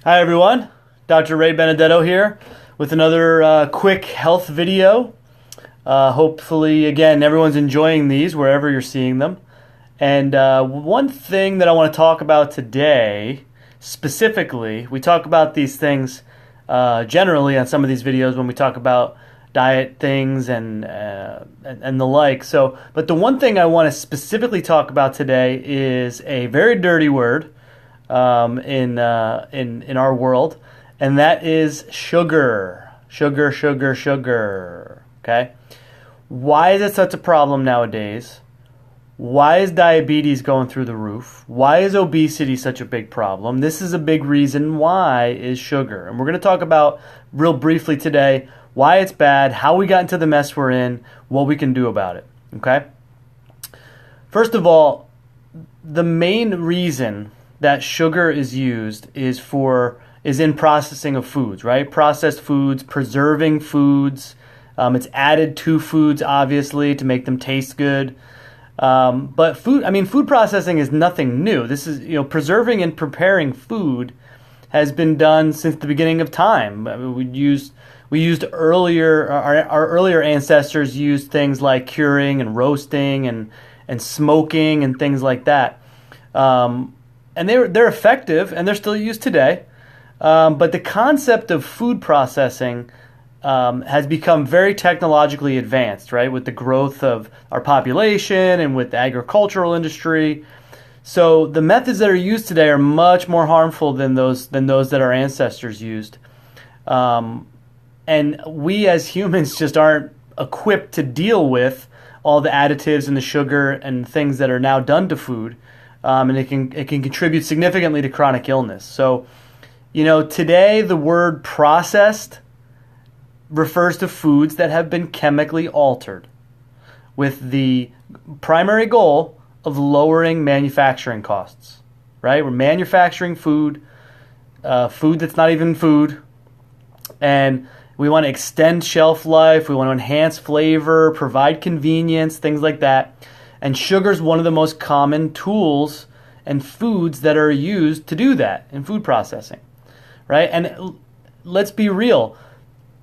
Hi everyone, Dr. Ray Benedetto here with another quick health video. Hopefully, again, everyone's enjoying these wherever you're seeing them. And one thing that I want to talk about today, specifically, we talk about these things generally on some of these videos when we talk about diet things and the like. But the one thing I want to specifically talk about today is a very dirty word in our world, and that is sugar. Sugar, sugar, sugar. Okay, why is it such a problem nowadays? Why is diabetes going through the roof? Why is obesity such a big problem? This is a big reason why is sugar, and we're going to talk about real briefly today why it's bad, how we got into the mess we're in, what we can do about it. Okay. First of all, the main reason that sugar is used is in processing of foods, right? Processed foods, preserving foods. It's added to foods, obviously, to make them taste good. But food processing is nothing new. This is, preserving and preparing food has been done since the beginning of time. I mean, we used earlier, our earlier ancestors used things like curing and roasting and smoking and things like that. And they're effective, and they're still used today. But the concept of food processing has become very technologically advanced, right? With the growth of our population and with the agricultural industry. So the methods that are used today are much more harmful than those that our ancestors used. And we as humans just aren't equipped to deal with all the additives and the sugar and things that are now done to food. And it can contribute significantly to chronic illness. So, today the word processed refers to foods that have been chemically altered with the primary goal of lowering manufacturing costs, right? We're manufacturing food that's not even food, and we want to extend shelf life, we want to enhance flavor, provide convenience, things like that. And sugar is one of the most common tools and foods that are used to do that in food processing, right? And let's be real.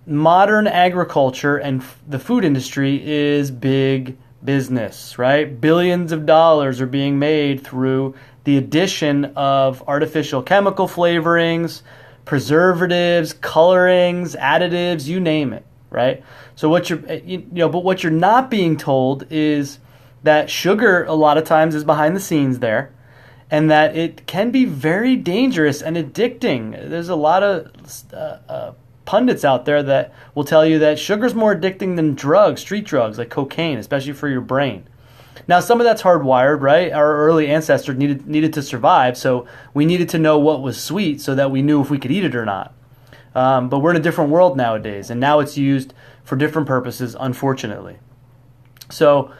Modern agriculture and the food industry is big business, right? Billions of dollars are being made through the addition of artificial chemical flavorings, preservatives, colorings, additives, you name it, right? So what you're not being told is that sugar a lot of times is behind the scenes there, and that it can be very dangerous and addicting. There's a lot of pundits out there that will tell you that sugar's more addicting than drugs, street drugs like cocaine, especially for your brain. Now, some of that's hardwired, right? Our early ancestors needed to survive, so we needed to know what was sweet so that we knew if we could eat it or not. But we're in a different world nowadays, and now it's used for different purposes, unfortunately. So,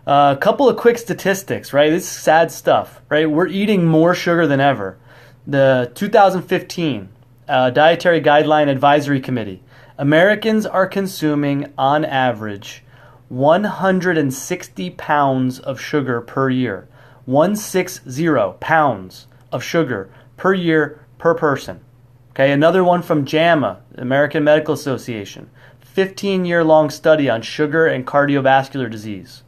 a couple of quick statistics, right? This is sad stuff, right? We're eating more sugar than ever. The 2015 Dietary Guideline Advisory Committee, Americans are consuming, on average, 160 pounds of sugar per year. 160 pounds of sugar per year per person. Okay, another one from JAMA, American Medical Association, 15-year-long study on sugar and cardiovascular disease.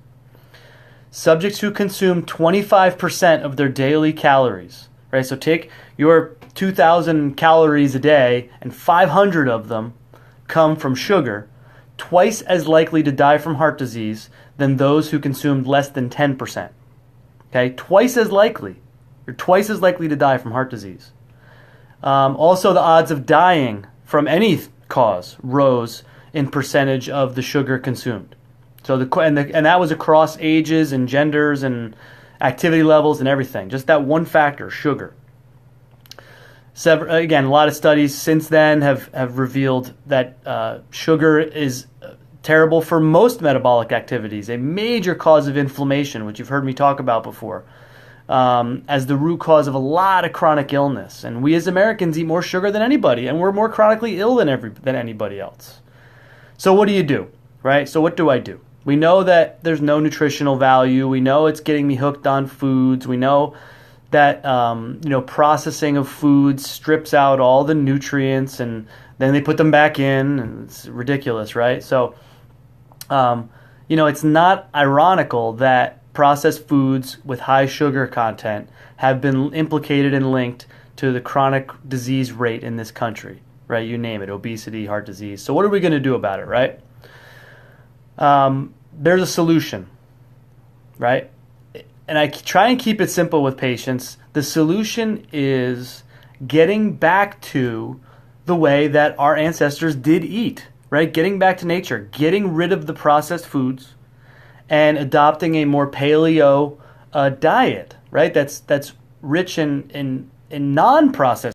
Subjects who consume 25% of their daily calories, right? So take your 2,000 calories a day and 500 of them come from sugar, twice as likely to die from heart disease than those who consumed less than 10%. Okay, twice as likely. You're twice as likely to die from heart disease. Also, the odds of dying from any cause rose in percentage of the sugar consumed. So and that was across ages and genders and activity levels and everything. Just that one factor, sugar. Again, a lot of studies since then have revealed that sugar is terrible for most metabolic activities, a major cause of inflammation, which you've heard me talk about before, as the root cause of a lot of chronic illness. And we as Americans eat more sugar than anybody, and we're more chronically ill than anybody else. So what do? Right? So what do I do? We know that there's no nutritional value. We know it's getting me hooked on foods. We know that processing of foods strips out all the nutrients, and then they put them back in, and it's ridiculous, right? So, it's not ironical that processed foods with high sugar content have been implicated and linked to the chronic disease rate in this country, right? You name it, obesity, heart disease. So what are we going to do about it, right? There's a solution, right? And I try and keep it simple with patients. The solution is getting back to the way that our ancestors did eat, right? Getting back to nature, getting rid of the processed foods and adopting a more paleo diet, right? That's rich in non-processed